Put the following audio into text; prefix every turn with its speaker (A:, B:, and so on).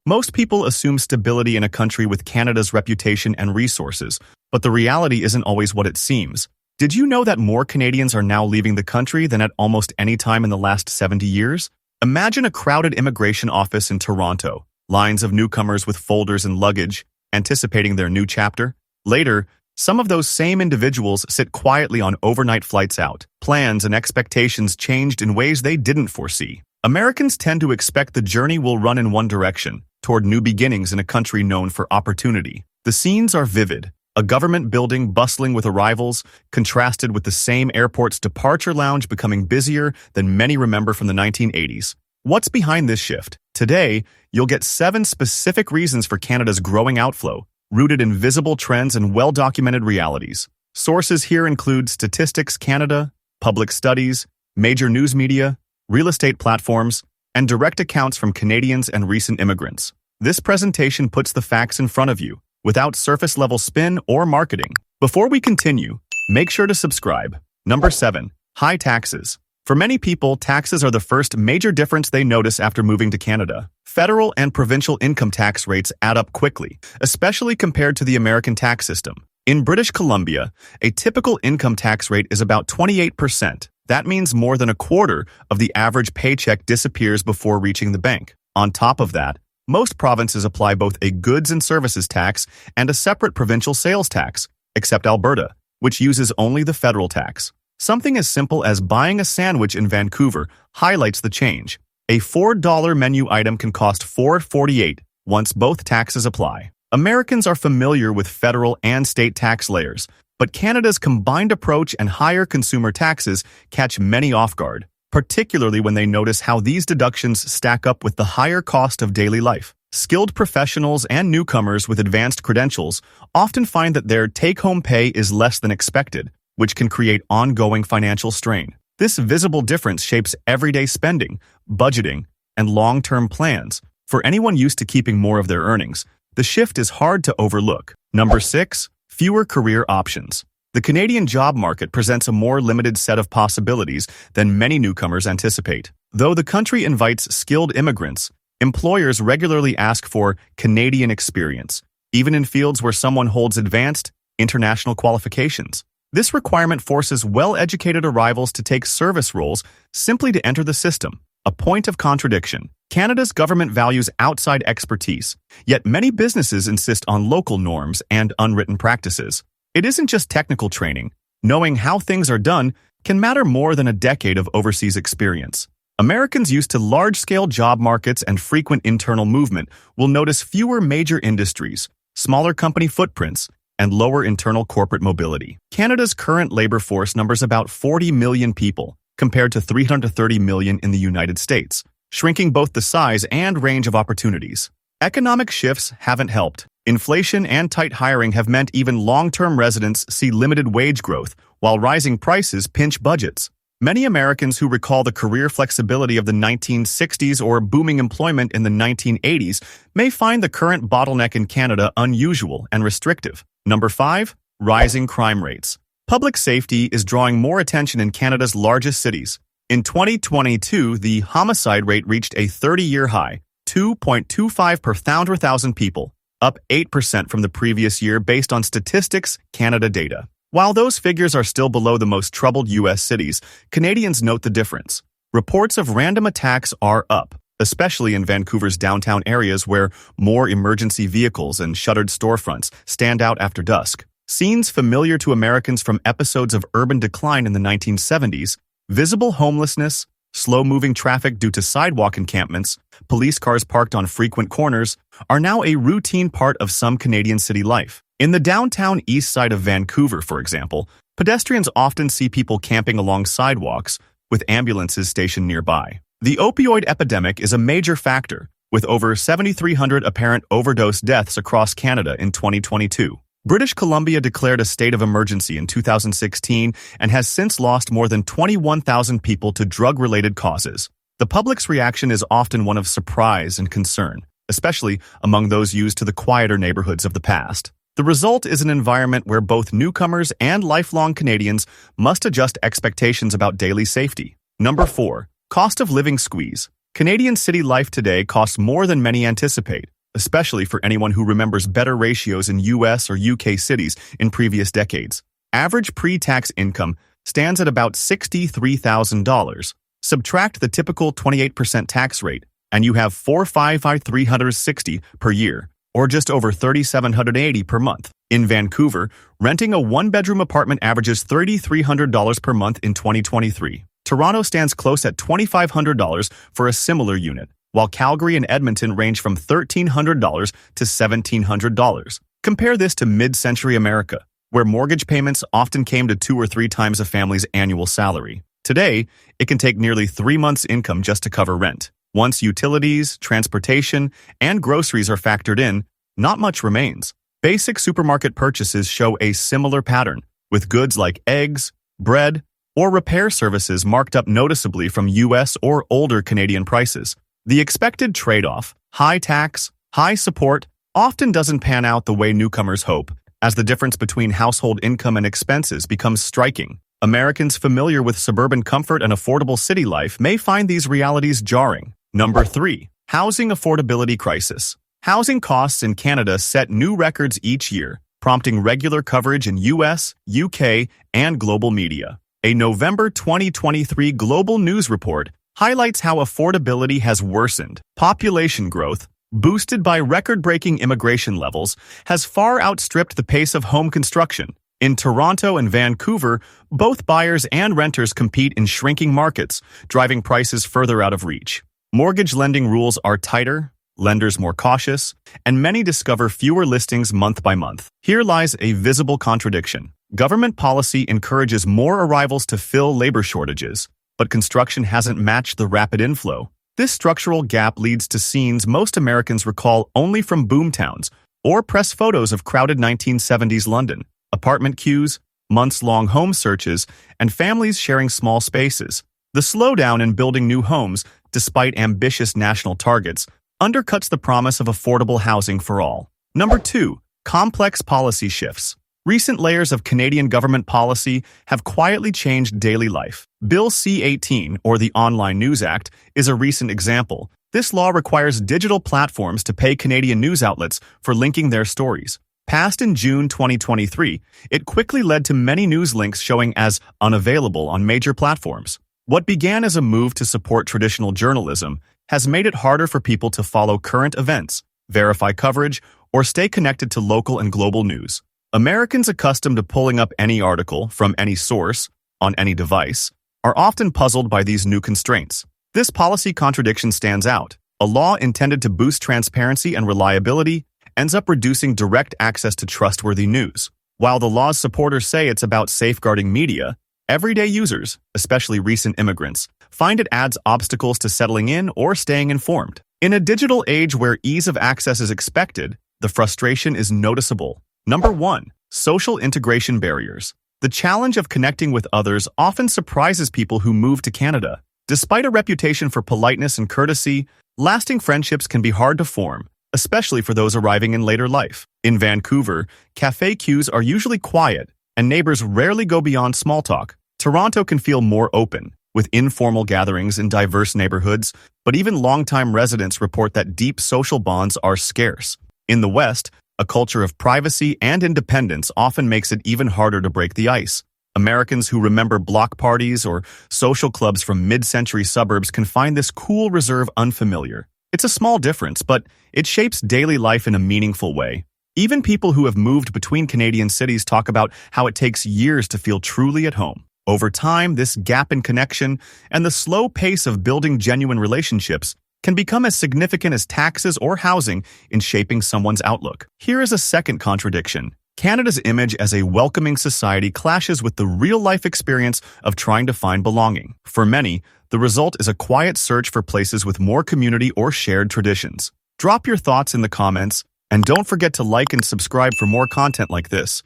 A: Most people assume stability in a country with Canada's reputation and resources, but the reality isn't always what it seems. Did you know that more Canadians are now leaving the country than at almost any time in the last 70 years? Imagine a crowded immigration office in Toronto, lines of newcomers with folders and luggage, anticipating their new chapter. Later, some of those same individuals sit quietly on overnight flights out. Plans and expectations changed in ways they didn't foresee. Americans tend to expect the journey will run in one direction, toward new beginnings in a country known for opportunity. The scenes are vivid. A government building bustling with arrivals, contrasted with the same airport's departure lounge becoming busier than many remember from the 1980s. What's behind this shift? Today, you'll get 7 specific reasons for Canada's growing outflow, rooted in visible trends and well-documented realities. Sources here include Statistics Canada, public studies, major news media, real estate platforms, and direct accounts from Canadians and recent immigrants. This presentation puts the facts in front of you, without surface-level spin or marketing. Before we continue, make sure to subscribe. Number 7. High taxes. For many people, taxes are the first major difference they notice after moving to Canada. Federal and provincial income tax rates add up quickly, especially compared to the American tax system. In British Columbia, a typical income tax rate is about 28%. That means more than a quarter of the average paycheck disappears before reaching the bank. On top of that, most provinces apply both a goods and services tax and a separate provincial sales tax, except Alberta, which uses only the federal tax. Something as simple as buying a sandwich in Vancouver highlights the change. A $4 menu item can cost $4.48 once both taxes apply. Americans are familiar with federal and state tax layers, but Canada's combined approach and higher consumer taxes catch many off guard, particularly when they notice how these deductions stack up with the higher cost of daily life. Skilled professionals and newcomers with advanced credentials often find that their take-home pay is less than expected, which can create ongoing financial strain. This visible difference shapes everyday spending, budgeting, and long-term plans. For anyone used to keeping more of their earnings, the shift is hard to overlook. Number 6. Fewer career options. The Canadian job market presents a more limited set of possibilities than many newcomers anticipate. Though the country invites skilled immigrants, employers regularly ask for Canadian experience, even in fields where someone holds advanced international qualifications. This requirement forces well-educated arrivals to take service roles simply to enter the system, a point of contradiction. Canada's government values outside expertise, yet many businesses insist on local norms and unwritten practices. It isn't just technical training. Knowing how things are done can matter more than a decade of overseas experience. Americans used to large-scale job markets and frequent internal movement will notice fewer major industries, smaller company footprints, and lower internal corporate mobility. Canada's current labor force numbers about 40 million people, compared to 330 million in the United States, shrinking both the size and range of opportunities. Economic shifts haven't helped. Inflation and tight hiring have meant even long-term residents see limited wage growth, while rising prices pinch budgets. Many Americans who recall the career flexibility of the 1960s or booming employment in the 1980s may find the current bottleneck in Canada unusual and restrictive. Number 5. Rising crime rates. Public safety is drawing more attention in Canada's largest cities. In 2022, the homicide rate reached a 30-year high, 2.25 per 1,000 people, up 8% from the previous year based on Statistics Canada data. While those figures are still below the most troubled U.S. cities, Canadians note the difference. Reports of random attacks are up, especially in Vancouver's downtown areas where more emergency vehicles and shuttered storefronts stand out after dusk. Scenes familiar to Americans from episodes of urban decline in the 1970s, visible homelessness, slow-moving traffic due to sidewalk encampments, police cars parked on frequent corners, are now a routine part of some Canadian city life. In the downtown east side of Vancouver, for example, pedestrians often see people camping along sidewalks, with ambulances stationed nearby. The opioid epidemic is a major factor, with over 7,300 apparent overdose deaths across Canada in 2022. British Columbia declared a state of emergency in 2016 and has since lost more than 21,000 people to drug-related causes. The public's reaction is often one of surprise and concern, especially among those used to the quieter neighborhoods of the past. The result is an environment where both newcomers and lifelong Canadians must adjust expectations about daily safety. Number 4. Cost of living squeeze. Canadian city life today costs more than many anticipate. especially for anyone who remembers better ratios in US or UK cities in previous decades. Average pre-tax income stands at about $63,000. Subtract the typical 28% tax rate, and you have $455,360 per year, or just over $3,780 per month. In Vancouver, renting a one-bedroom apartment averages $3,300 per month in 2023. Toronto stands close at $2,500 for a similar unit, while Calgary and Edmonton range from $1,300 to $1,700. Compare this to mid-century America, where mortgage payments often came to 2 or 3 times a family's annual salary. Today, it can take nearly 3 months' income just to cover rent. Once utilities, transportation, and groceries are factored in, not much remains. Basic supermarket purchases show a similar pattern, with goods like eggs, bread, or repair services marked up noticeably from US or older Canadian prices. The expected trade-off, high tax, high support, often doesn't pan out the way newcomers hope, as the difference between household income and expenses becomes striking. Americans familiar with suburban comfort and affordable city life may find these realities jarring. Number 3. Housing affordability crisis. Housing costs in Canada set new records each year, prompting regular coverage in US, UK, and global media. A November 2023 Global News report highlights how affordability has worsened. Population growth, boosted by record-breaking immigration levels, has far outstripped the pace of home construction. In Toronto and Vancouver, both buyers and renters compete in shrinking markets, driving prices further out of reach. Mortgage lending rules are tighter, lenders more cautious, and many discover fewer listings month by month. Here lies a visible contradiction. Government policy encourages more arrivals to fill labor shortages, but construction hasn't matched the rapid inflow. This structural gap leads to scenes most Americans recall only from boomtowns or press photos of crowded 1970s London. Apartment queues, months-long home searches, and families sharing small spaces. The slowdown in building new homes, despite ambitious national targets, undercuts the promise of affordable housing for all. Number 2. Complex policy shifts. Recent layers of Canadian government policy have quietly changed daily life. Bill C-18, or the Online News Act, is a recent example. This law requires digital platforms to pay Canadian news outlets for linking their stories. Passed in June 2023, it quickly led to many news links showing as unavailable on major platforms. What began as a move to support traditional journalism has made it harder for people to follow current events, verify coverage, or stay connected to local and global news. Americans accustomed to pulling up any article from any source, on any device, are often puzzled by these new constraints. This policy contradiction stands out. A law intended to boost transparency and reliability ends up reducing direct access to trustworthy news. While the law's supporters say it's about safeguarding media, everyday users, especially recent immigrants, find it adds obstacles to settling in or staying informed. In a digital age where ease of access is expected, the frustration is noticeable. Number 1. Social integration barriers. The challenge of connecting with others often surprises people who move to Canada. Despite a reputation for politeness and courtesy, lasting friendships can be hard to form, especially for those arriving in later life. In Vancouver, cafe queues are usually quiet, and neighbors rarely go beyond small talk. Toronto can feel more open, with informal gatherings in diverse neighborhoods, but even longtime residents report that deep social bonds are scarce. In the West, a culture of privacy and independence often makes it even harder to break the ice. Americans who remember block parties or social clubs from mid-century suburbs can find this cool reserve unfamiliar. It's a small difference, but it shapes daily life in a meaningful way. Even people who have moved between Canadian cities talk about how it takes years to feel truly at home. Over time, this gap in connection and the slow pace of building genuine relationships can become as significant as taxes or housing in shaping someone's outlook. Here is a second contradiction. Canada's image as a welcoming society clashes with the real-life experience of trying to find belonging. For many, the result is a quiet search for places with more community or shared traditions. Drop your thoughts in the comments, and don't forget to like and subscribe for more content like this.